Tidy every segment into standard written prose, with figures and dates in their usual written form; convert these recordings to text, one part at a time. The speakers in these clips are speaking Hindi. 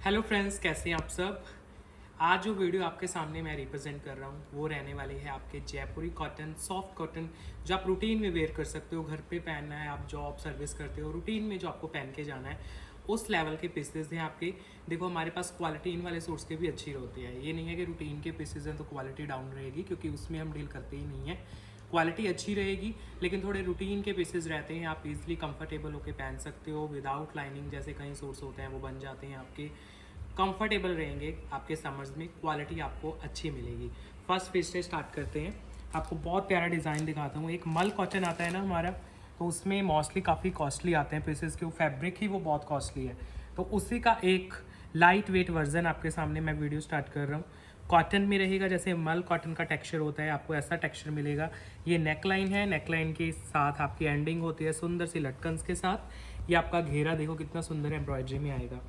हेलो फ्रेंड्स, कैसे हैं आप सब। आज जो वीडियो आपके सामने मैं रिप्रेजेंट कर रहा हूँ वो रहने वाली है आपके जयपुरी कॉटन, सॉफ्ट कॉटन, जो आप रूटीन में वेयर कर सकते हो, घर पे पहनना है, आप जॉब सर्विस करते हो, रूटीन में जो आपको पहन के जाना है, उस लेवल के पीसेज हैं आपके। देखो हमारे पास क्वालिटी इन वाले सूट्स की भी अच्छी होती है। ये नहीं है कि रूटीन के पीसेज हैं तो क्वालिटी डाउन रहेगी, क्योंकि उसमें हम डील करते ही नहीं है। क्वालिटी अच्छी रहेगी, लेकिन थोड़े रूटीन के पीसेस रहते हैं, आप इजीली कंफर्टेबल होकर पहन सकते हो। विदाउट लाइनिंग जैसे कई सूट्स होते हैं वो बन जाते हैं आपके, कंफर्टेबल रहेंगे आपके समर्स में, क्वालिटी आपको अच्छी मिलेगी। फर्स्ट पीस से स्टार्ट करते हैं। आपको बहुत प्यारा डिज़ाइन दिखाता हूँ। एक मल कॉटन आता है ना हमारा, तो उसमें मोस्टली काफ़ी कॉस्टली आते हैं पीसेस के, फैब्रिक ही वो बहुत कॉस्टली है। तो उसी का एक लाइट वेट वर्जन आपके सामने मैं वीडियो स्टार्ट कर रहा हूँ। कॉटन में रहेगा, जैसे मल कॉटन का टेक्सचर होता है, आपको ऐसा टेक्सचर मिलेगा। ये नेकलाइन है, नेकलाइन के साथ आपकी एंडिंग होती है सुंदर सी लटकन्स के साथ। ये आपका घेरा देखो कितना सुंदर एम्ब्रॉयडरी में आएगा।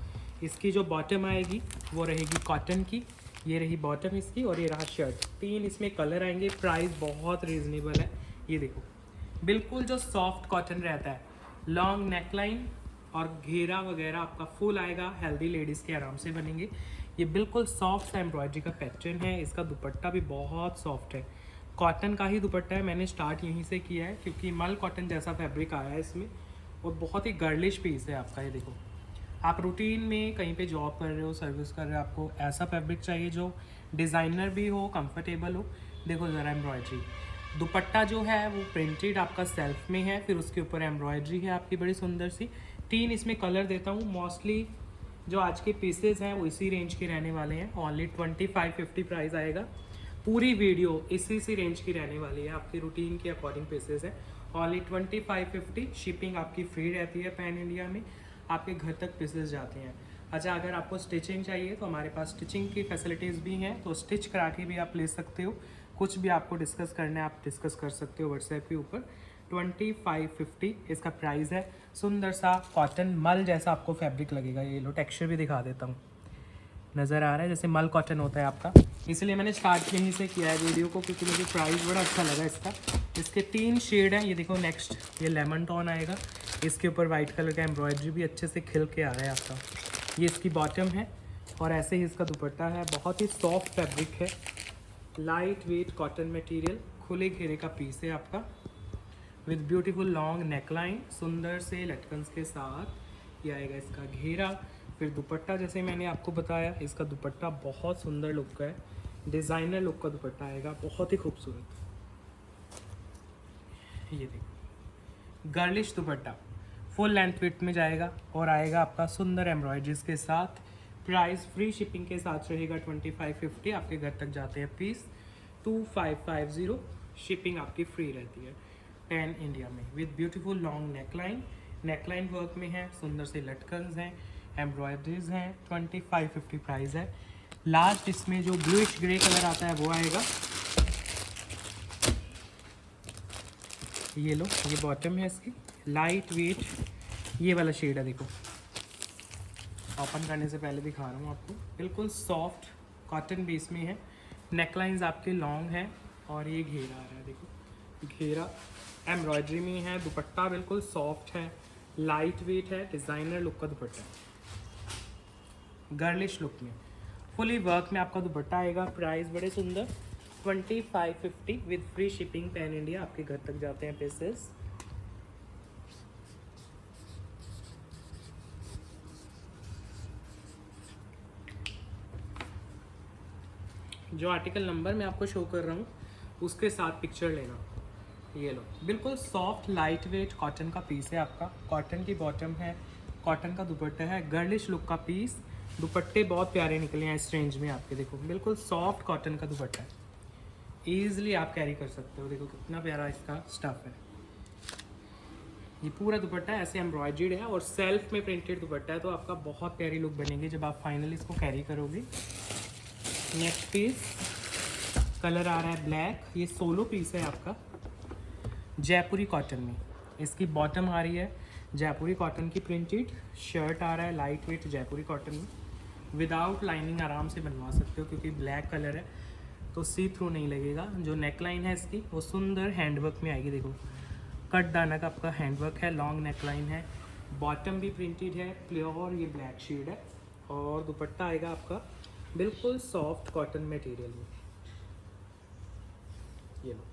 इसकी जो बॉटम आएगी वो रहेगी कॉटन की। ये रही बॉटम इसकी, और ये रहा शर्ट। 3 इसमें कलर आएंगे। प्राइस बहुत रीजनेबल है। ये देखो बिल्कुल जो सॉफ्ट कॉटन रहता है, लॉन्ग नेकलाइन और घेरा वगैरह आपका फुल आएगा। हेल्दी लेडीज़ के आराम से बनेंगे। ये बिल्कुल सॉफ्ट सा एम्ब्रॉयडरी का पैटर्न है। इसका दुपट्टा भी बहुत सॉफ्ट है, कॉटन का ही दुपट्टा है। मैंने स्टार्ट यहीं से किया है क्योंकि मल कॉटन जैसा फैब्रिक आया है इसमें, और बहुत ही गर्लिश पीस है आपका। ये देखो, आप रूटीन में कहीं पे जॉब कर रहे हो, सर्विस कर रहे हो, आपको ऐसा फैब्रिक चाहिए जो डिज़ाइनर भी हो, कंफर्टेबल हो। देखो ज़रा एम्ब्रॉयडरी, दुपट्टा जो है वो प्रिंटेड आपका सेल्फ में है, फिर उसके ऊपर एम्ब्रॉयडरी है आपकी बड़ी सुंदर सी। 3 इसमें कलर देता हूँ। मोस्टली जो आज के पीसेस हैं वो इसी रेंज के रहने वाले हैं। ओनली 25-50 प्राइस आएगा। पूरी वीडियो इसी रेंज की रहने वाली है। आपके रूटीन के अकॉर्डिंग पीसेस है। ओनली 25-50। शिपिंग आपकी फ्री रहती है पैन इंडिया में, आपके घर तक पीसेस जाते हैं। अच्छा, अगर आपको स्टिचिंग चाहिए तो हमारे पास स्टिचिंग की फैसिलिटीज़ भी हैं, तो स्टिच करा के भी आप ले सकते हो। कुछ भी आपको डिस्कस करना है आप डिस्कस कर सकते हो व्हाट्सएप के ऊपर। 25-50 इसका प्राइस है। सुंदर सा कॉटन मल जैसा आपको फैब्रिक लगेगा। ये लो टेक्सचर भी दिखा देता हूँ, नज़र आ रहा है जैसे मल कॉटन होता है आपका। इसलिए मैंने स्टार्ट यहीं से किया है वीडियो को, क्योंकि मुझे प्राइस बड़ा अच्छा लगा इसका। इसके 3 शेड हैं। ये देखो नेक्स्ट, ये लेमन टोन आएगा, इसके ऊपर वाइट कलर का एम्ब्रॉयडरी भी अच्छे से खिल के आ रहा है आपका। ये इसकी बॉटम है, और ऐसे ही इसका दुपट्टा है। बहुत ही सॉफ्ट फैब्रिक है, लाइट वेट कॉटन मटेरियल, खुले घेरे का पीस है आपका, विद ब्यूटीफुल लॉन्ग नेकलाइन, सुंदर से लटकन्स के साथ। ये आएगा इसका घेरा। फिर दुपट्टा, जैसे मैंने आपको बताया, इसका दुपट्टा बहुत सुंदर लुक का है, डिज़ाइनर लुक का दुपट्टा आएगा, बहुत ही खूबसूरत। ये देखो गर्लिश दुपट्टा, फुल लेंथ विड्थ में जाएगा, और आएगा आपका सुंदर एम्ब्रॉयडरीज के साथ। प्राइस फ्री शिपिंग के साथ रहेगा 25-50। आपके घर तक जाते हैं पीस 2550। शिपिंग आपकी फ्री रहती है पैन इंडिया में, with beautiful long neckline. Neckline work में है, सुंदर से लटकन्स हैं, एम्ब्रॉयडरीज हैं। 2550 प्राइस है। लास्ट इसमें जो ब्लूइश ग्रे कलर आता है वो आएगा। ये लो, ये बॉटम है इसकी, लाइट वेट ये वाला शेड है। देखो ओपन करने से पहले दिखा रहा हूँ आपको। बिल्कुल सॉफ्ट कॉटन बेस में है, नेकलाइंस आपके लॉन्ग हैं, और ये घेरा आ रहा है। देखो घेरा एम्ब्रॉयडरी में है। दुपट्टा बिल्कुल सॉफ्ट है, लाइट वेट है, डिज़ाइनर लुक का दुपट्टा है, गर्लिश लुक में, फुली वर्क में आपका दुपट्टा आएगा। प्राइस बड़े सुंदर 2550 with free shipping pan India. आपके घर तक जाते हैं पीसेस। जो आर्टिकल नंबर मैं आपको शो कर रहा हूँ उसके साथ पिक्चर लेना। ये लो, बिल्कुल सॉफ्ट लाइट वेट कॉटन का पीस है आपका। कॉटन की बॉटम है, कॉटन का दुपट्टा है, गर्लिश लुक का पीस। दुपट्टे बहुत प्यारे निकले हैं इस रेंज में आपके। देखो बिल्कुल सॉफ्ट कॉटन का दुपट्टा है, ईजिली आप कैरी कर सकते हो। देखो कितना प्यारा इसका स्टफ है। ये पूरा दुपट्टा ऐसे एम्ब्रॉयडर्ड है, और सेल्फ में प्रिंटेड दुपट्टा है, तो आपका बहुत प्यारी लुक बनेगी जब आप फाइनली इसको कैरी करोगे। नेक्स्ट पीस कलर आ रहा है ब्लैक। ये सोलो पीस है आपका जयपुरी कॉटन में। इसकी बॉटम आ रही है जयपुरी कॉटन की प्रिंटेड, शर्ट आ रहा है लाइट वेट जयपुरी कॉटन में। विदाउट लाइनिंग आराम से बनवा सकते हो, क्योंकि ब्लैक कलर है तो सी थ्रू नहीं लगेगा। जो नेकलाइन है इसकी वो सुंदर हैंडवर्क में आएगी। देखो कट दाना का आपका हैंडवर्क है, लॉन्ग नेकलाइन है, बॉटम भी प्रिंटेड है, प्योर ये ब्लैक शेड है, और दुपट्टा आएगा आपका बिल्कुल सॉफ्ट कॉटन मटेरियल में। ये लो,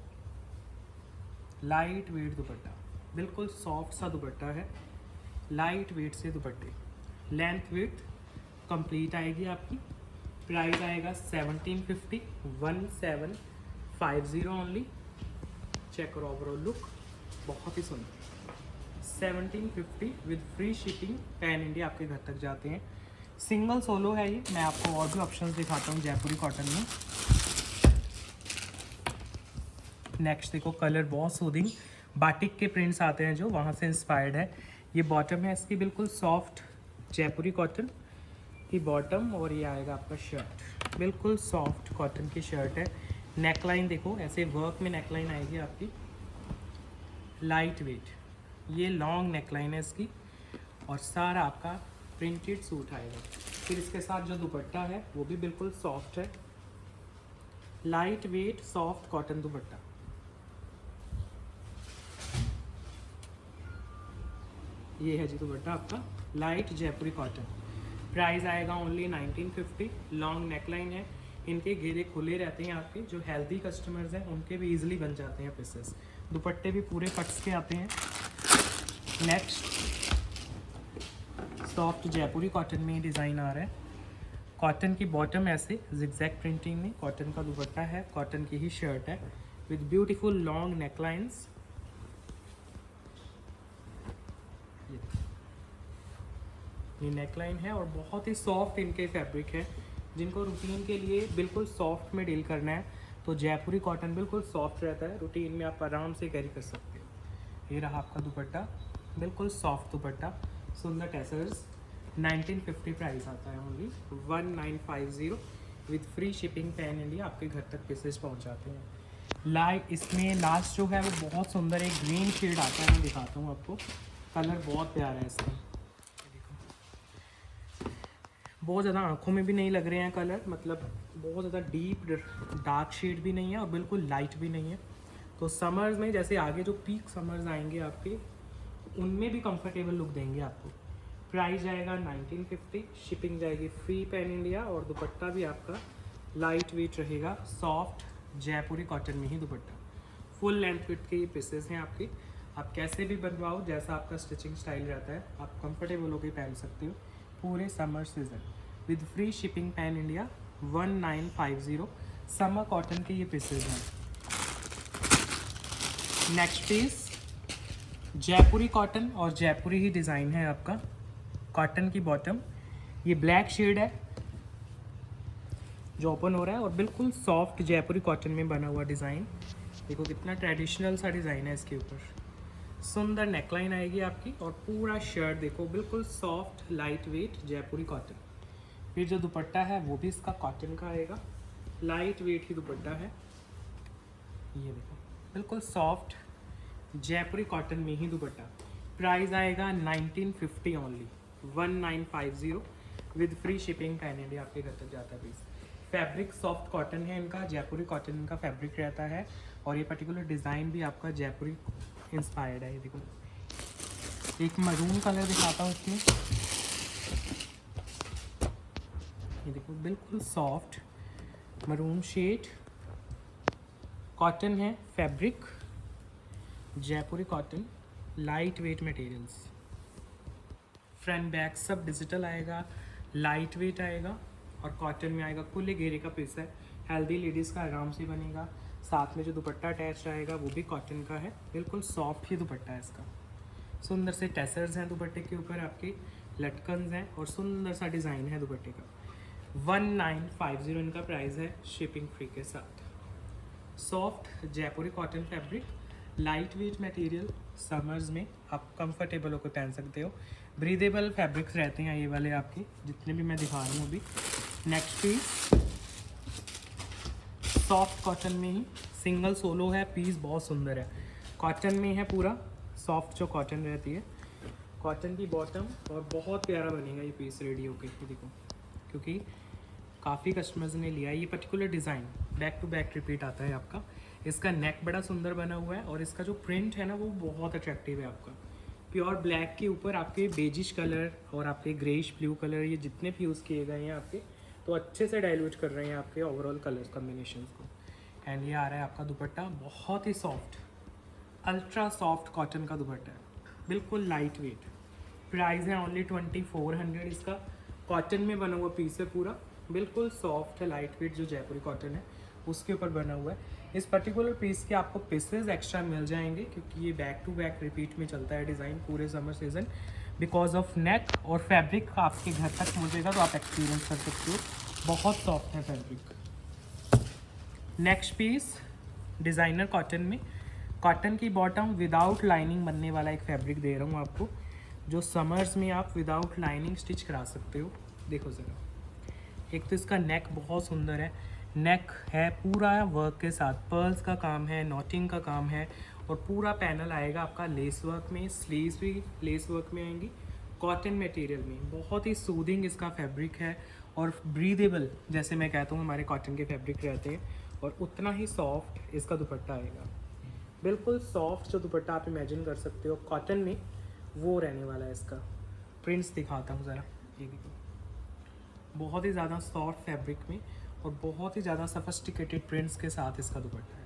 लाइट वेट दुपट्टा, बिल्कुल सॉफ्ट सा दुपट्टा है, लाइट वेट से दुपट्टे, लेंथ विड्थ कंप्लीट आएगी आपकी। प्राइस आएगा 1750, 1750 ओनली। चेक करो ओवरऑल लुक, बहुत ही सुंदर। 1750 with free shipping, pan India आपके घर तक जाते हैं। सिंगल सोलो है ये। मैं आपको और भी ऑप्शंस दिखाता हूँ जयपुरी कॉटन में। नेक्स्ट देखो, कलर बहुत सूदिंग, बाटिक के प्रिंट्स आते हैं जो, वहाँ से इंस्पायर्ड है। ये बॉटम है इसकी, बिल्कुल सॉफ्ट जयपुरी कॉटन की बॉटम, और ये आएगा आपका शर्ट, बिल्कुल सॉफ्ट कॉटन की शर्ट है। नेकलाइन देखो, ऐसे वर्क में नेकलाइन आएगी आपकी, लाइट वेट, ये लॉन्ग नेकलाइन है इसकी, और सारा आपका प्रिंटेड सूट आएगा। फिर इसके साथ जो दुपट्टा है वो भी बिल्कुल सॉफ्ट है, लाइट वेट सॉफ्ट कॉटन दुपट्टा। ये है जी दुपट्टा आपका, लाइट जयपुरी कॉटन। प्राइस आएगा ओनली 1950। लॉन्ग नेकलाइन है, इनके घेरे खुले रहते हैं आपके, जो हेल्दी कस्टमर्स हैं उनके भी इजीली बन जाते हैं पीसेस। दुपट्टे भी पूरे कट्स के आते हैं। नेक्स्ट सॉफ्ट जयपुरी कॉटन में डिज़ाइन आ रहा है। कॉटन की बॉटम ऐसे जिगजैग प्रिंटिंग में, कॉटन का दुपट्टा है, कॉटन की ही शर्ट है विद ब्यूटीफुल लॉन्ग नेकलाइंस। ये नेकलाइन है और बहुत ही सॉफ्ट इनके फैब्रिक है। जिनको रूटीन के लिए बिल्कुल सॉफ्ट में डील करना है तो जयपुरी कॉटन बिल्कुल सॉफ्ट रहता है, रूटीन में आप आराम से कैरी कर सकते हो। ये रहा आपका दुपट्टा, बिल्कुल सॉफ्ट दुपट्टा, सुंदर टैसर्स। 1950 प्राइस आता है only, 1950 with free shipping, pan India आपके घर तक पीसेस पहुंचाते हैं। इसमें लास्ट जो है वो बहुत सुंदर एक ग्रीन शेड आता है, मैं दिखाता हूँ आपको। कलर बहुत प्यारा है इसका, बहुत ज़्यादा आंखों में भी नहीं लग रहे हैं कलर, मतलब बहुत ज़्यादा डीप डार्क शेड भी नहीं है और बिल्कुल लाइट भी नहीं है। तो समर्स में जैसे आगे जो पीक समर्स आएंगे आपके, उनमें भी कंफर्टेबल लुक देंगे आपको। प्राइस जाएगा 1950, शिपिंग जाएगी फ्री पैन इंडिया, और दुपट्टा भी आपका लाइट वेट रहेगा, सॉफ्ट जयपुरी कॉटन में ही दुपट्टा। फुल लेंथ विड्थ के ये पीसेस हैं आपके, आप कैसे भी बनवाओ, जैसा आपका स्टिचिंग स्टाइल रहता है आप कंफर्टेबल होकर पहन सकते हो पूरे summer season with free shipping pan India. 1950 summer cotton के ये पीसेज हैं। नेक्स्ट पीस जयपुरी कॉटन, और जयपुरी ही डिज़ाइन है आपका। कॉटन की बॉटम, ये ब्लैक शेड है जो ओपन हो रहा है, और बिल्कुल सॉफ्ट जयपुरी कॉटन में बना हुआ डिज़ाइन। देखो कितना ट्रेडिशनल सा डिज़ाइन है इसके ऊपर। सुंदर नेकलाइन आएगी आपकी, और पूरा शर्ट देखो बिल्कुल सॉफ्ट लाइट वेट जयपुरी कॉटन। फिर जो दुपट्टा है वो भी इसका कॉटन का आएगा, लाइट वेट ही दुपट्टा है। ये देखो बिल्कुल सॉफ्ट जयपुरी कॉटन में ही दुपट्टा। प्राइस आएगा 1950 only, 1950 with free shipping, pan India आपके घर तक जाता है पीस। फैब्रिक सॉफ्ट कॉटन है इनका, जयपुरी कॉटन इनका फैब्रिक रहता है, और ये पर्टिकुलर डिज़ाइन भी आपका जयपुरी इंस्पायर्ड है। ये देखो, एक मरून कलर दिखाता हूँ इसमें। ये देखो बिल्कुल सॉफ्ट मरून शेड, कॉटन है fabric, Jaipuri cotton, light weight materials. Front back सब डिजिटल आएगा, लाइट वेट आएगा, और कॉटन में आएगा। खुले घेरे का पीस है, हेल्दी लेडीज़ का आराम से बनेगा। साथ में जो दुपट्टा अटैच रहेगा वो भी कॉटन का है, बिल्कुल सॉफ्ट ही दुपट्टा है इसका। सुंदर से टैसर्स हैं दुपट्टे के ऊपर, आपके लटकन्स हैं, और सुंदर सा डिज़ाइन है दुपट्टे का। 1950 इनका प्राइस है, शिपिंग फ्री के साथ। Soft Jaipuri cotton fabric, light weight material, summers में आप कंफर्टेबल होकर पहन सकते हो। ब्रीदेबल फैब्रिक्स रहते हैं ये वाले आपके, जितने भी मैं दिखा रहा हूँ अभी। नेक्स्ट पीस सॉफ्ट कॉटन में ही, सिंगल सोलो है, पीस बहुत सुंदर है, कॉटन में है पूरा, सॉफ्ट जो कॉटन रहती है, कॉटन की बॉटम, और बहुत प्यारा बनेगा ये पीस रेडी होके। ये देखो, क्योंकि काफ़ी कस्टमर्स ने लिया है ये particular design, back to back repeat आता है आपका। इसका नेक बड़ा सुंदर बना हुआ है, और इसका जो प्रिंट है ना वो बहुत अट्रैक्टिव है आपका। प्योर ब्लैक के ऊपर आपके बेजिश कलर और आपके ग्रेइश ब्लू कलर, ये जितने भी यूज़ किए गए हैं आपके, तो अच्छे से डाइल्यूट कर रहे हैं आपके ओवरऑल कलर कॉम्बिनेशन को। एंड ये आ रहा है आपका दुपट्टा, बहुत ही सॉफ्ट, अल्ट्रा सॉफ्ट कॉटन का दुपट्टा है, बिल्कुल लाइट वेट। प्राइस है ओनली 2400 इसका। कॉटन में बना हुआ पीस है पूरा, बिल्कुल सॉफ्ट है, लाइट वेट, जो जयपुरी कॉटन है उसके ऊपर बना हुआ है। इस पर्टिकुलर पीस के आपको पीसेज एक्स्ट्रा मिल जाएंगे, क्योंकि ये बैक टू बैक रिपीट में चलता है डिज़ाइन पूरे summer season. Because of neck और फैब्रिक आपके घर तक पहुँचेगा तो आप एक्सपीरियंस कर सकते हो, बहुत सॉफ्ट है fabric. Next piece designer cotton में, कॉटन की बॉटम विदाउट लाइनिंग बनने वाला एक फैब्रिक दे रहा हूँ आपको, जो समर्स में आप विदाउट लाइनिंग स्टिच करा सकते हो। देखो ज़रा, एक तो इसका नेक बहुत सुंदर है, नेक है पूरा वर्क के साथ, पर्ल्स का काम है, नॉटिंग का काम है, और पूरा पैनल आएगा आपका लेस वर्क में, स्लीव्स भी लेस वर्क में आएंगी, कॉटन मटेरियल में। बहुत ही सूदिंग इसका फैब्रिक है और ब्रीदेबल, जैसे मैं कहता हूँ हमारे कॉटन के फैब्रिक रहते हैं, और उतना ही सॉफ्ट इसका दुपट्टा आएगा, बिल्कुल सॉफ्ट जो दुपट्टा आप इमेजिन कर सकते हो कॉटन में, वो रहने वाला है इसका। प्रिंट्स दिखाता हूँ ज़रा, ये देखो, बहुत ही ज़्यादा सॉफ्ट फैब्रिक में और बहुत ही ज़्यादा सफिस्टिकेटेड प्रिंट्स के साथ इसका दुपट्टा है।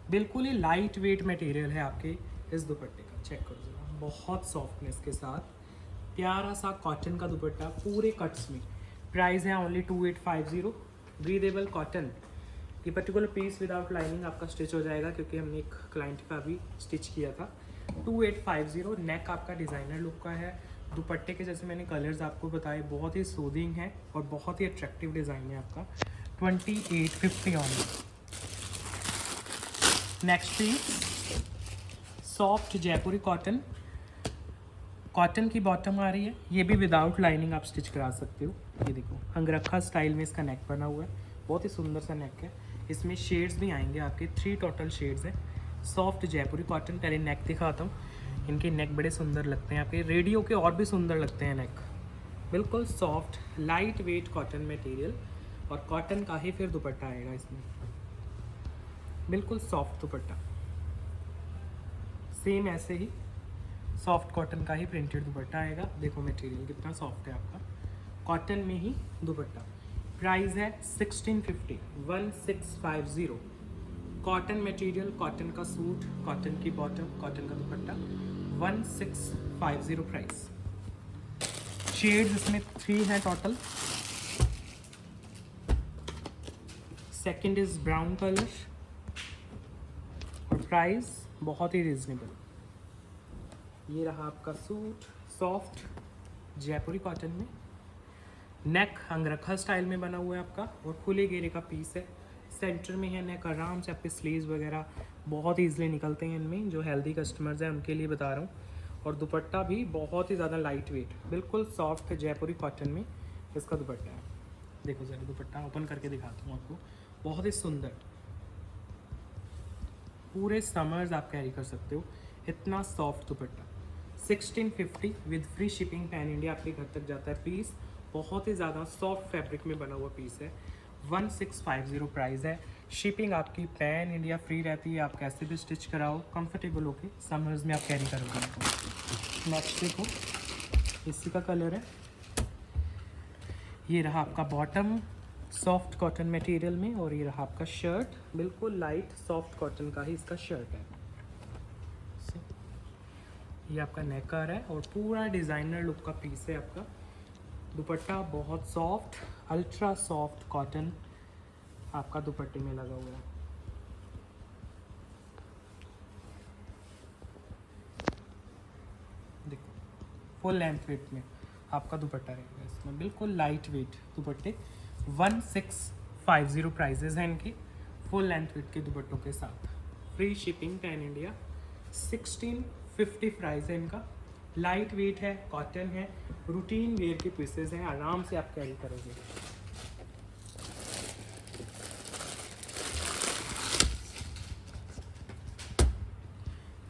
बिल्कुल ही लाइट वेट मटेरियल है आपके इस दुपट्टे का, चेक करो ज़रा, बहुत सॉफ्टनेस के साथ प्यारा सा कॉटन का दुपट्टा पूरे कट्स में। प्राइस है ओनली 2850। ब्रीदेबल कॉटन, ये पर्टिकुलर पीस विदाउट लाइनिंग आपका स्टिच हो जाएगा, क्योंकि हमने एक क्लाइंट का भी स्टिच किया था। 2850। नेक आपका डिज़ाइनर लुक का है, दुपट्टे के जैसे मैंने कलर्स आपको बताए बहुत ही सूदिंग है और बहुत ही अट्रैक्टिव डिज़ाइन है आपका। 2850 only. Next piece soft Jaipuri cotton, cotton की बॉटम आ रही है, ये भी विदाउट लाइनिंग आप स्टिच करा सकते हो। ये देखो, अंगरखा स्टाइल में इसका नेक बना हुआ है, बहुत ही सुंदर सा नेक है। इसमें शेड्स भी आएंगे आपके, 3 टोटल शेड्स हैं। सॉफ्ट जयपुरी कॉटन, पहले नेक दिखाता हूँ, इनके नेक बड़े सुंदर लगते हैं आपके, रेडियो के और भी सुंदर लगते हैं नेक। बिल्कुल soft light weight cotton material, और कॉटन का ही फिर दुपट्टा आएगा इसमें, बिल्कुल सॉफ्ट दुपट्टा। सेम ऐसे ही सॉफ्ट कॉटन का ही प्रिंटेड दुपट्टा आएगा। देखो मटेरियल कितना सॉफ्ट है आपका, कॉटन में ही दुपट्टा। प्राइस है 1650, 1650। कॉटन मटेरियल, कॉटन का सूट, कॉटन की बॉटम, कॉटन का दुपट्टा, 1650 प्राइस। शेड्स इसमें 3 हैं total. Second is brown colour, और प्राइस बहुत ही रिजनेबल। ये रहा आपका सूट, सॉफ्ट जयपुरी कॉटन में, नेक अंगरखा स्टाइल में बना हुआ है आपका, और खुले घेरे का पीस है, सेंटर में है नेक, आराम से आपके स्लीव्स वगैरह बहुत ईजिली निकलते हैं इनमें, जो हेल्दी कस्टमर्स हैं उनके लिए बता रहा हूँ। और दुपट्टा भी बहुत ही ज़्यादा लाइट वेट, बिल्कुल सॉफ्ट जयपुरी कॉटन में इसका दुपट्टा है। देखो ज़रा दुपट्टा ओपन करके दिखाता हूँ आपको, बहुत ही सुंदर, पूरे समर्स आप कैरी कर सकते हो, इतना soft dupatta. 1650 with free shipping, pan India आपके घर तक जाता है पीस, बहुत ही ज़्यादा सॉफ्ट फैब्रिक में बना हुआ पीस है। 1650 प्राइस है। शिपिंग आपकी पैन इंडिया फ्री रहती है, आप कैसे भी स्टिच कराओ कंफर्टेबल होके, समर्स में आप कैरी करोगे। नेक्स्ट देखो, इसी का कलर है, ये रहा आपका बॉटम सॉफ्ट कॉटन मटेरियल में, और ये रहा आपका शर्ट, बिल्कुल लाइट सॉफ्ट कॉटन का ही इसका शर्ट है। ये आपका नेक आ रहा है, और पूरा डिज़ाइनर लुक का पीस है आपका। दुपट्टा बहुत सॉफ्ट, अल्ट्रा सॉफ्ट कॉटन आपका दुपट्टे में लगा हुआ है। देखो फुल लेंथ वेट में आपका दुपट्टा रहेगा इसमें, बिल्कुल लाइट वेट दुपट्टे। 1650 प्राइजेज हैं इनकी, फुल लेंथ वेट के दुपट्टों के साथ, free shipping pan India. 1650 price है इनका, लाइट वेट है, कॉटन है, रूटीन वेयर के पीसेस हैं, आराम से आप कैरी करोगे।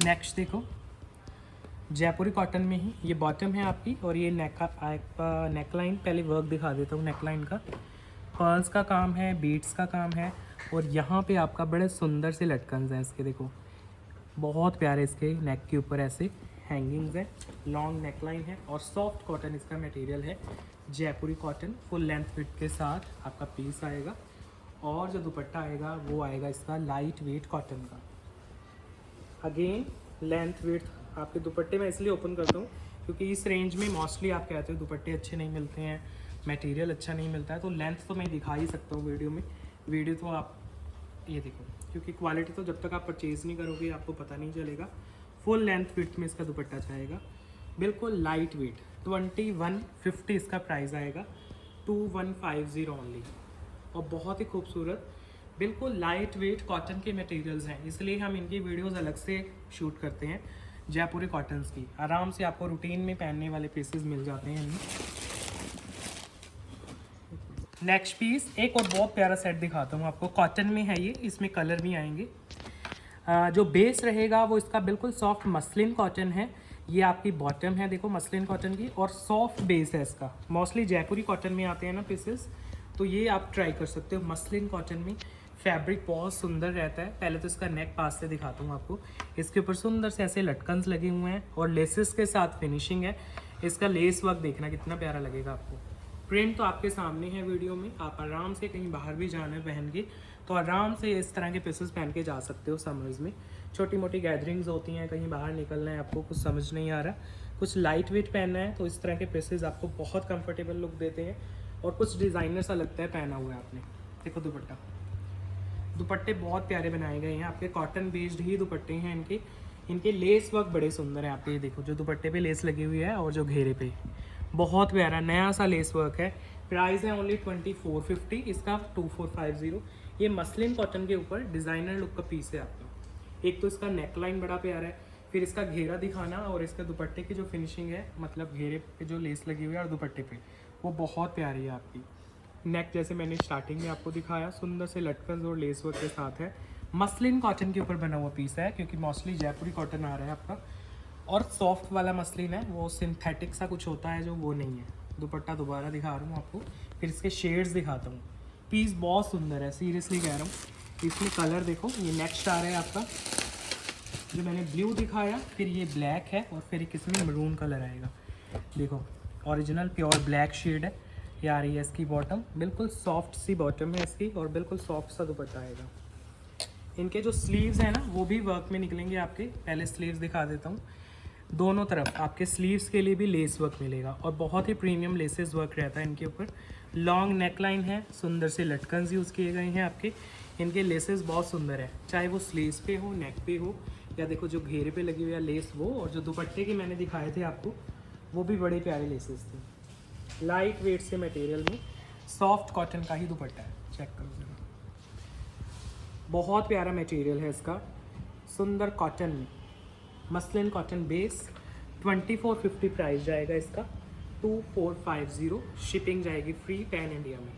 नेक्स्ट देखो, जयपुरी कॉटन में ही ये बॉटम है आपकी, और ये नेकलाइन, पहले वर्क दिखा देता हूँ नेकलाइन का। पर्ल्स का काम है, बीड्स का काम है, और यहाँ पे आपका बड़े सुंदर से लटकन्स हैं इसके, देखो बहुत प्यारे इसके नेक के ऊपर ऐसे हैंगिंग्स है, लॉन्ग नेक लाइन है और सॉफ्ट कॉटन इसका मटेरियल है, जयपुरी कॉटन। फुल लेंथ फिट के साथ आपका पीस आएगा और जो दुपट्टा आएगा वो आएगा इसका लाइट वेट कॉटन का। अगेन लेंथ वेट आपके दुपट्टे में इसलिए ओपन करता हूँ क्योंकि इस रेंज में मोस्टली आप कहते हो दुपट्टे अच्छे नहीं मिलते हैं, मटेरियल अच्छा नहीं मिलता है, तो लेंथ तो मैं दिखा ही सकता हूँ वीडियो तो आप ये देखो, क्योंकि क्वालिटी तो जब तक आप परचेज़ नहीं करोगे आपको पता नहीं चलेगा। फुल लेंथ फिट में इसका दुपट्टा जाएगा, बिल्कुल लाइट वेट। 2150 इसका प्राइस आएगा, 2150 ओनली। और बहुत ही खूबसूरत बिल्कुल लाइट वेट कॉटन के मटेरियल्स हैं, इसलिए हम इनकी वीडियोस अलग से शूट करते हैं। जयपुरी कॉटन्स की आराम से आपको रूटीन में पहनने वाले पीसेस मिल जाते हैं इनमें। नेक्स्ट पीस एक और बहुत प्यारा सेट दिखाता हूँ आपको, कॉटन में है ये, इसमें कलर भी आएंगे। जो बेस रहेगा वो इसका बिल्कुल सॉफ्ट मसलिन कॉटन है। ये आपकी बॉटम है देखो मसलिन कॉटन की, और सॉफ्ट बेस है इसका। मोस्टली जयपुरी कॉटन में आते हैं ना पीसेस, तो ये आप ट्राई कर सकते हो मसलिन कॉटन में। फैब्रिक बहुत सुंदर रहता है। पहले तो इसका नेक पास से दिखाता हूँ आपको। इसके ऊपर सुंदर से ऐसे लटकन्स लगे हुए हैं और लेसेस के साथ फिनिशिंग है। इसका लेस वर्क देखना कितना प्यारा लगेगा आपको। प्रिंट तो आपके सामने है वीडियो में, आप आराम से कहीं बाहर भी जाना है पहन के तो आराम से इस तरह के पीसेस पहन के जा सकते हो। समर्स में छोटी मोटी गैदरिंग्स होती हैं, कहीं बाहर निकलना है, आपको कुछ समझ नहीं आ रहा, कुछ लाइट वेट पहनना है, तो इस तरह के पीसेस आपको बहुत कंफर्टेबल लुक देते हैं और कुछ डिज़ाइनर सा लगता है पहना हुआ है आपने। देखो दुपट्टे बहुत प्यारे बनाए गए हैं आपके, कॉटन बेस्ड ही दुपट्टे हैं इनके लेस वर्क बड़े सुंदर है आपके। ये देखो जो दुपट्टे पे लेस लगी हुई है और जो घेरे पे बहुत प्यारा नया सा लेस वर्क है। प्राइस है ओनली 2450, इसका 2450। ये मसलिन कॉटन के ऊपर डिज़ाइनर लुक का पीस है आपका। एक तो इसका नेक लाइन बड़ा प्यारा है, फिर इसका घेरा दिखाना और इसका दुपट्टे की जो फिनिशिंग है, मतलब घेरे पे जो लेस लगी हुई है और दुपट्टे पे, वो बहुत प्यारी है आपकी। नेक जैसे मैंने स्टार्टिंग में आपको दिखाया, सुंदर से लटकन और लेस वर्क के साथ है। मसलिन कॉटन के ऊपर बना हुआ पीस है, क्योंकि मोस्टली जयपुरी कॉटन आ रहा है आपका। और सॉफ्ट वाला मसलिन है, वो सिंथेटिक सा कुछ होता है जो वो नहीं है। दुपट्टा दोबारा दिखा रहा हूँ आपको, फिर इसके शेड्स दिखाता हूँ। पीस बहुत सुंदर है, सीरियसली कह रहा हूँ। इसमें कलर देखो, ये नेक्स्ट आ रहा है आपका, जो मैंने ब्लू दिखाया, फिर ये ब्लैक है और फिर एक इसमें मरून कलर आएगा। देखो ओरिजिनल प्योर ब्लैक शेड है। ये आ रही है इसकी बॉटम, बिल्कुल सॉफ्ट सी बॉटम है इसकी और बिल्कुल सॉफ्ट सा दुपट्टा आएगा। इनके जो स्लीव्स हैं ना वो भी वर्क में निकलेंगे आपके। पहले स्लीव्स दिखा देता हूँ। दोनों तरफ आपके स्लीव्स के लिए भी लेस वर्क मिलेगा और बहुत ही प्रीमियम लेसेस वर्क रहता है इनके ऊपर। लॉन्ग नेक लाइन है, सुंदर से लटकन्स यूज़ किए गए हैं आपके। इनके लेसेस बहुत सुंदर है, चाहे वो स्लीव्स पे हो, नेक पे हो, या देखो जो घेरे पे लगी हुई है लेस वो, और जो दुपट्टे के मैंने दिखाए थे आपको वो भी बड़े प्यारे लेसेस थे। लाइट वेट से मटेरियल में सॉफ्ट कॉटन का ही दुपट्टा है, चेक करो जरा। बहुत प्यारा मटेरियल है इसका, सुंदर कॉटन में, मसलिन कॉटन बेस। 2450 प्राइस जाएगा इसका, 2450। शिपिंग जाएगी फ्री पैन इंडिया में।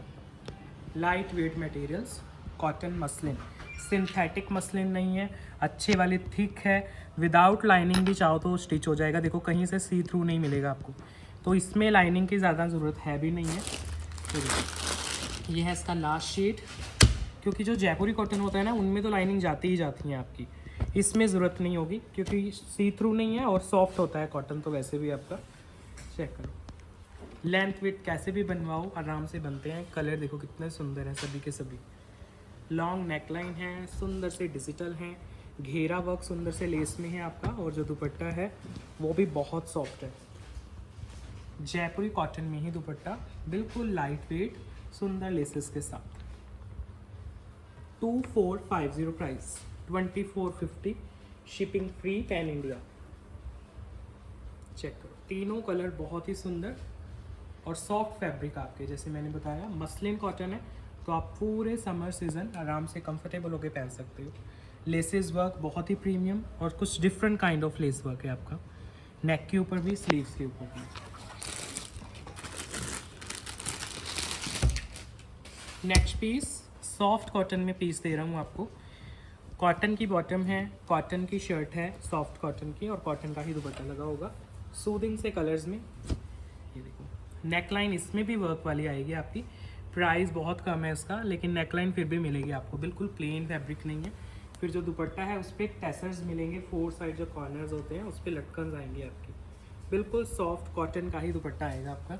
Light weight materials, cotton muslin, synthetic muslin नहीं है, अच्छे वाली थिक है। विदाउट लाइनिंग भी चाहो तो स्टिच हो जाएगा। देखो कहीं से सी थ्रू नहीं मिलेगा आपको, तो इसमें लाइनिंग की ज़्यादा ज़रूरत है भी नहीं है। तो ये है इसका लास्ट शेड, क्योंकि जो जयपुरी कॉटन होता है ना उनमें तो लाइनिंग जाती ही जाती है आपकी, इसमें ज़रूरत नहीं होगी क्योंकि सी थ्रू नहीं है और सॉफ्ट होता है कॉटन तो वैसे भी आपका। चेक करो, लेंथ विथ कैसे भी बनवाओ आराम से बनते हैं। कलर देखो कितने सुंदर हैं सभी के सभी। लॉन्ग नेकलाइन है, सुंदर से डिजिटल हैं, घेरा वर्क सुंदर से लेस में है आपका, और जो दुपट्टा है वो भी बहुत सॉफ्ट है। जयपुरी कॉटन में ही दुपट्टा, बिल्कुल लाइट वेट, सुंदर लेसेस के साथ। 2450 price, 2450 shipping free pan India. Check करो, तीनों कलर बहुत ही सुंदर और सॉफ्ट फैब्रिक आपके, जैसे मैंने बताया मसलिन कॉटन है, तो आप पूरे समर सीजन आराम से कंफर्टेबल होकर पहन सकते हो। लेसेस वर्क बहुत ही प्रीमियम और कुछ different kind of lace work है आपका, नेक के ऊपर भी, स्लीव्स के ऊपर भी। नेक्स्ट पीस सॉफ्ट कॉटन में पीस दे रहा हूँ आपको। कॉटन की बॉटम है, कॉटन की शर्ट है, सॉफ्ट कॉटन की, और कॉटन का ही दुपट्टा लगा होगा सूदिंग से कलर्स में। ये देखो नेकलाइन इसमें भी वर्क वाली आएगी आपकी। प्राइस बहुत कम है इसका, लेकिन नेकलाइन फिर भी मिलेगी आपको, बिल्कुल प्लेन फैब्रिक नहीं है। फिर जो दुपट्टा है उस पर टैसर्स मिलेंगे, 4 साइड जो कॉर्नर्स होते हैं उस पर लटकन आएंगे आपकी। बिल्कुल सॉफ्ट कॉटन का ही दुपट्टा आएगा आपका।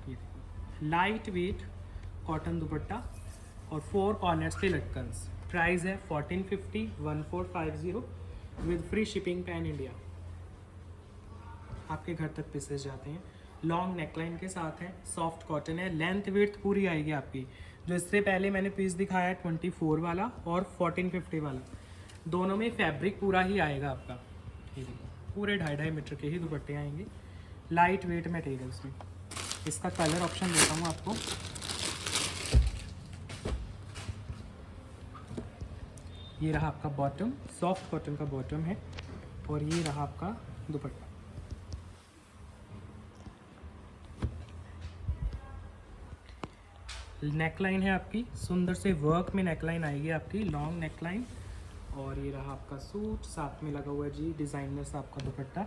ये लाइट वेट कॉटन दुपट्टा और 4 कॉर्नर्स पे लटकन्स। प्राइस है 1450, 1450 with free shipping pan India. आपके घर तक पीसेस जाते हैं। लॉन्ग नेकलाइन के साथ है, सॉफ्ट कॉटन है, लेंथ विड्थ पूरी आएगी आपकी। जो इससे पहले मैंने पीस दिखाया है 24 वाला और 1450 वाला, दोनों में फैब्रिक पूरा ही आएगा आपका। ये देखो पूरे 2.5 मीटर के ही दुपट्टे आएंगे, लाइट वेट मटेरियल्स में। इसका कलर ऑप्शन देता हूँ आपको। ये रहा आपका बॉटम, सॉफ्ट कॉटन का बॉटम है और ये रहा आपका दुपट्टा। नेकलाइन है आपकी, सुंदर से वर्क में नेकलाइन आएगी आपकी, लॉन्ग नेकलाइन। और ये रहा आपका सूट, साथ में लगा हुआ है जी डिज़ाइनर सा आपका दुपट्टा।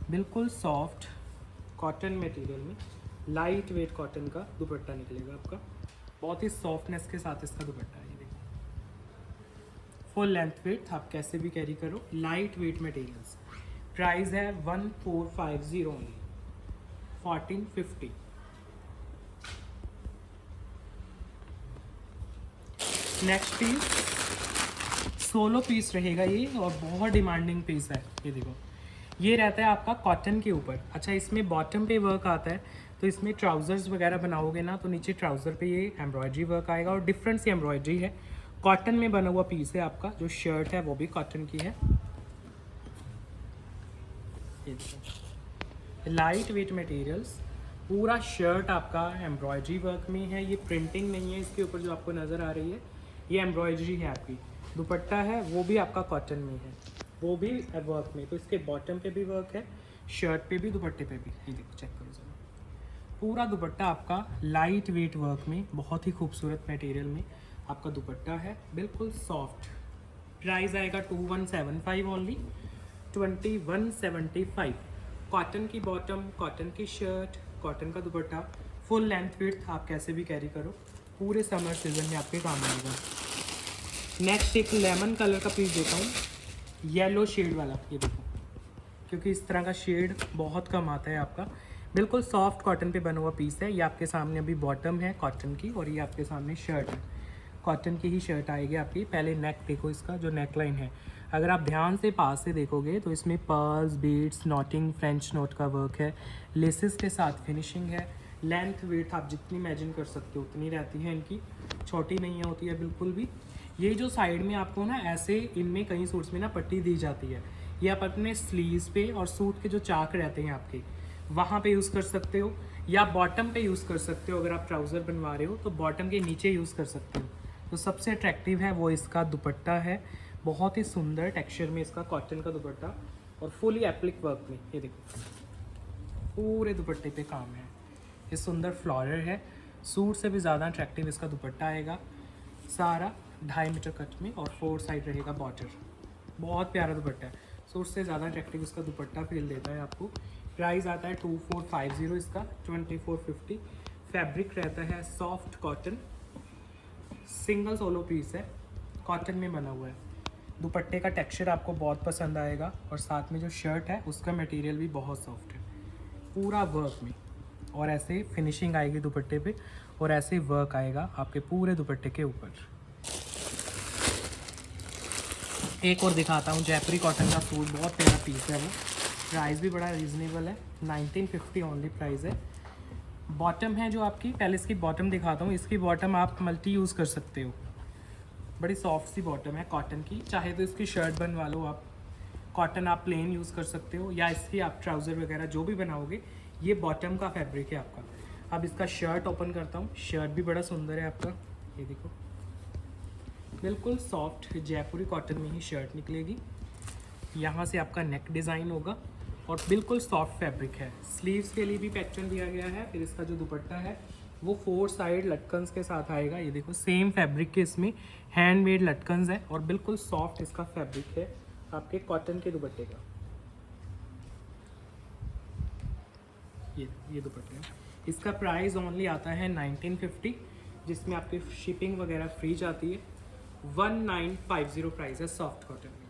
बिल्कुल सॉफ्ट कॉटन मटेरियल में लाइट वेट कॉटन का दुपट्टा निकलेगा आपका। बहुत ही सॉफ्टनेस के साथ इसका दुपट्टा है। ये देखो फुल लेंथ वेट, आप कैसे भी कैरी करो, लाइट वेट मटेरियल्स। प्राइस है 1450 only, 1450। Next piece solo piece रहेगा ये और बहुत डिमांडिंग पीस है। ये देखो ये रहता है आपका कॉटन के ऊपर। अच्छा, इसमें बॉटम पे वर्क आता है, तो इसमें ट्राउजर्स वगैरह बनाओगे ना तो नीचे ट्राउज़र पे ये एम्ब्रॉयडरी वर्क आएगा और डिफरेंट सी एम्ब्रॉयडरी है। कॉटन में बना हुआ पीस है आपका। जो शर्ट है वो भी कॉटन की है। ये देखो लाइट वेट मटेरियल्स, पूरा शर्ट आपका एम्ब्रॉयडरी वर्क में है। ये प्रिंटिंग नहीं है इसके ऊपर जो आपको नज़र आ रही है, ये एम्ब्रॉयडरी है आपकी। दुपट्टा है वो भी आपका कॉटन में है, वो भी वर्क में। तो इसके बॉटम पे भी वर्क है, शर्ट पे भी, दुपट्टे पे भी। ये देखो चेक करो जरा, पूरा दुपट्टा आपका लाइट वेट वर्क में, बहुत ही खूबसूरत मटेरियल में आपका दुपट्टा है, बिल्कुल सॉफ्ट। प्राइस आएगा 2175 ओनली, 2175। कॉटन की बॉटम, कॉटन की शर्ट, कॉटन का दुपट्टा, फुल लेंथ विड्थ, आप कैसे भी कैरी करो, पूरे समर सीजन में आपके काम आएगा। नेक्स्ट एक लेमन कलर का पीस देता हूँ, येलो शेड वाला। ये देखो, क्योंकि इस तरह का शेड बहुत कम आता है आपका। बिल्कुल सॉफ्ट कॉटन पे बना हुआ पीस है। ये आपके सामने अभी बॉटम है कॉटन की और ये आपके सामने शर्ट है, कॉटन की ही शर्ट आएगी आपकी। पहले नेक देखो, इसका जो नेक लाइन है, अगर आप ध्यान से पास से देखोगे तो इसमें pearls, beads, knotting, French knot का वर्क है, लेसेस के साथ फिनिशिंग है। लेंथ वेट आप जितनी इमेजिन कर सकते हो उतनी रहती है इनकी, छोटी नहीं होती है बिल्कुल भी। ये जो साइड में आपको ना ऐसे, इनमें कई सूट्स में ना पट्टी दी जाती है, ये आप अपने स्लीव्स पे और सूट के जो चाक रहते हैं आपके, वहाँ पे यूज़ कर सकते हो, या बॉटम पे यूज़ कर सकते हो। अगर आप ट्राउज़र बनवा रहे हो तो बॉटम के नीचे यूज़ कर सकते हो। तो सबसे अट्रैक्टिव है वो इसका दुपट्टा है, बहुत ही सुंदर टेक्सचर में इसका कॉटन का दुपट्टा और फुली एप्लिक वर्क में। ये देखो पूरे दुपट्टे पे काम है, ये सुंदर फ्लोरल है। सूट से भी ज़्यादा अट्रैक्टिव इसका दुपट्टा आएगा, सारा 2.5 मीटर कट में और 4 साइड रहेगा बॉर्डर। बहुत प्यारा दुपट्टा है, सूट से ज़्यादा अट्रैक्टिव इसका दुपट्टा फील देता है आपको। प्राइस आता है 2450 इसका, 2450। फैब्रिक रहता है soft cotton, single solo piece है, कॉटन में बना हुआ है। दुपट्टे का टेक्सचर आपको बहुत पसंद आएगा और साथ में जो शर्ट है उसका मटेरियल भी बहुत सॉफ्ट है, पूरा वर्क में। और ऐसे फिनिशिंग आएगी दुपट्टे पे और ऐसे वर्क आएगा आपके पूरे दुपट्टे के ऊपर। एक और दिखाता हूँ, जयपुरी कॉटन का सूट, बहुत प्यारा पीस है वो। प्राइस भी बड़ा रीज़नेबल है, 1950 ओनली प्राइस है। बॉटम है जो आपकी, पहले इसकी बॉटम दिखाता हूँ। इसकी बॉटम आप मल्टी यूज़ कर सकते हो, बड़ी सॉफ्ट सी बॉटम है कॉटन की। चाहे तो इसकी शर्ट बनवा लो आप, कॉटन आप प्लेन यूज़ कर सकते हो, या इसकी आप ट्राउज़र वगैरह जो भी बनाओगे, ये बॉटम का फैब्रिक है आपका। अब इसका शर्ट ओपन करता हूँ, शर्ट भी बड़ा सुंदर है आपका। ये देखो बिल्कुल सॉफ्ट जयपुरी कॉटन में ही शर्ट निकलेगी। यहाँ से आपका नेक डिज़ाइन होगा और बिल्कुल सॉफ्ट फैब्रिक है। स्लीव्स के लिए भी पैटर्न दिया गया है। फिर इसका जो दुपट्टा है वो 4 साइड लटकन्स के साथ आएगा। ये देखो सेम फैब्रिक के इसमें हैंडमेड लटकन्स है और बिल्कुल सॉफ्ट इसका फैब्रिक है आपके कॉटन के दुपट्टे का। ये दुपट्टा है, इसका प्राइस ओनली आता है 1950, जिसमें आपकी शिपिंग वगैरह फ्री जाती है। 1950 प्राइस है सॉफ्ट कॉटन में।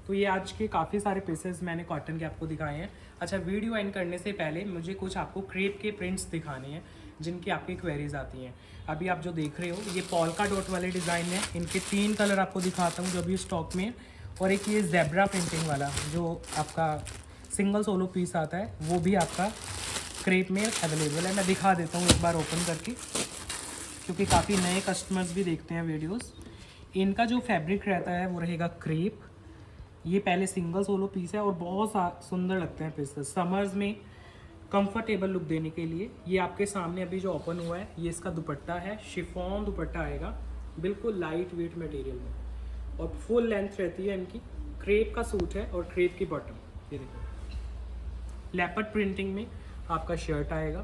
तो ये आज के काफ़ी सारे पीसेस मैंने कॉटन के आपको दिखाए हैं। अच्छा, वीडियो एंड करने से पहले मुझे कुछ आपको क्रेप के प्रिंट्स दिखाने हैं जिनकी आपकी क्वेरीज आती हैं। अभी आप जो देख रहे हो ये पॉल्का डॉट वाले डिज़ाइन है, इनके 3 कलर आपको दिखाता हूँ जो अभी स्टॉक में है। और एक ये ज़ेब्रा प्रिंटिंग वाला जो आपका सिंगल सोलो पीस आता है वो भी आपका क्रेप में अवेलेबल है। मैं दिखा देता हूँ एक बार ओपन करके, क्योंकि काफ़ी नए कस्टमर्स भी देखते हैं वीडियोस। इनका जो फैब्रिक रहता है वो रहेगा क्रेप। ये पहले सिंगल सोलो पीस है और बहुत सुंदर लगते हैं पीसेस समर्स में कंफर्टेबल लुक देने के लिए। ये आपके सामने अभी जो ओपन हुआ है ये इसका दुपट्टा है, शिफॉन दुपट्टा आएगा, बिल्कुल लाइट वेट मटेरियल में और फुल लेंथ रहती है इनकी। क्रेप का सूट है और क्रेप की बॉटम, ये देखो लेपर्ड प्रिंटिंग में आपका शर्ट आएगा,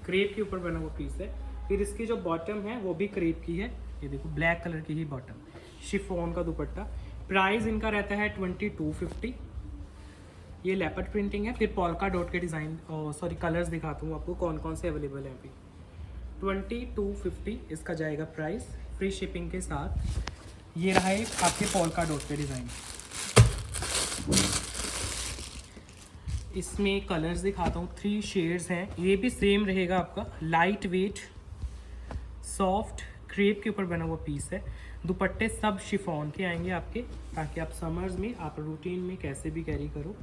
क्रेप के ऊपर बना हुआ पीस है। फिर इसकी जो बॉटम है वो भी क्रेप की है, ये देखो ब्लैक कलर की ही बॉटम, शिफॉन का दुपट्टा। प्राइस इनका रहता है 2250। ये लेपर्ड प्रिंटिंग है। फिर पॉल्का डॉट के डिज़ाइन सॉरी कलर्स दिखाता हूँ आपको कौन कौन से अवेलेबल हैं अभी। 2250 इसका जाएगा प्राइस फ्री शिपिंग के साथ। ये रहा है आपके पॉल्का डॉट के डिज़ाइन। इसमें कलर्स दिखाता हूँ, 3 शेड्स हैं। ये भी सेम रहेगा आपका, लाइट वेट सॉफ्ट क्रेप के ऊपर बना हुआ पीस है। दुपट्टे सब शिफॉन के आएंगे आपके, ताकि आप समर्स में आप रूटीन में कैसे भी कैरी करो।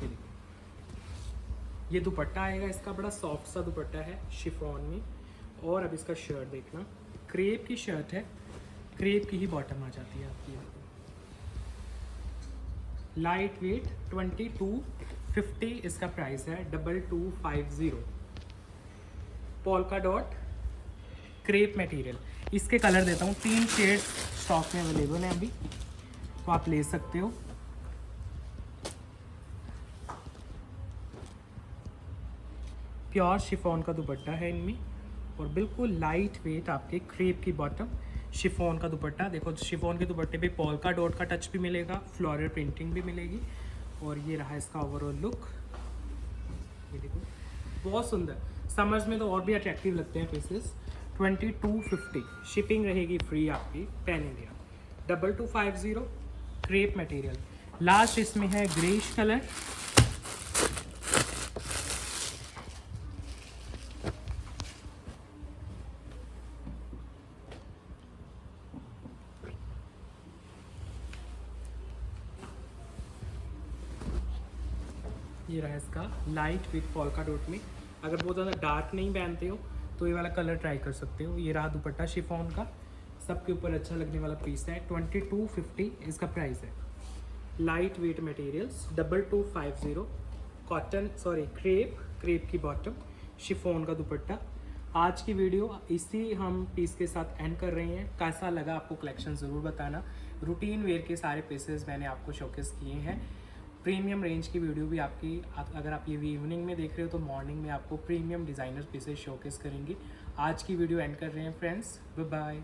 ये देखो ये दुपट्टा आएगा इसका, बड़ा सॉफ्ट सा दुपट्टा है शिफॉन में। और अब इसका शर्ट देखना, क्रेप की शर्ट है, क्रेप की ही बॉटम आ जाती है आपकी। लाइट वेट 2250 इसका प्राइस है, 2250। पॉल्का डॉट क्रेप मटेरियल। इसके कलर देता हूँ, 3 शेड स्टॉक में अवेलेबल हैं अभी, तो आप ले सकते हो। प्योर शिफॉन का दुपट्टा है इनमें और बिल्कुल लाइट वेट आपके क्रेप की बॉटम, शिफॉन का दुपट्टा। देखो शिफॉन के दुपट्टे पे पॉल्का डॉट का टच भी मिलेगा, फ्लोरल प्रिंटिंग भी मिलेगी। और ये रहा इसका ओवरऑल लुक, ये देखो बहुत सुंदर। समर्स में तो और भी अट्रैक्टिव लगते हैं पीसेस। 2250 शिपिंग रहेगी फ्री आपकी pan India. 2250 crepe material. Last इसमें है ग्रेश कलर, ये रहा इसका लाइट विथ पॉल्का डॉट में। अगर बहुत ज़्यादा डार्क नहीं पहनते हो तो ये वाला कलर ट्राई कर सकते हो। ये रहा दुपट्टा शिफॉन का, सबके ऊपर अच्छा लगने वाला पीस है। 2250 इसका प्राइस है। Light weight materials, 2250 cotton sorry crepe की बॉटम, शिफॉन का दुपट्टा। आज की वीडियो इसी हम पीस के साथ एंड कर रहे हैं। कैसा लगा आपको कलेक्शन ज़रूर बताना। रूटीन वेयर के सारे पीसेस मैंने आपको शोकेस किए हैं। प्रीमियम रेंज की वीडियो भी आपकी, अगर आप ये इवनिंग में देख रहे हो तो मॉर्निंग में आपको प्रीमियम डिज़ाइनर पीसेस शोकेस करेंगे। आज की वीडियो एंड कर रहे हैं फ्रेंड्स, बाय बाय।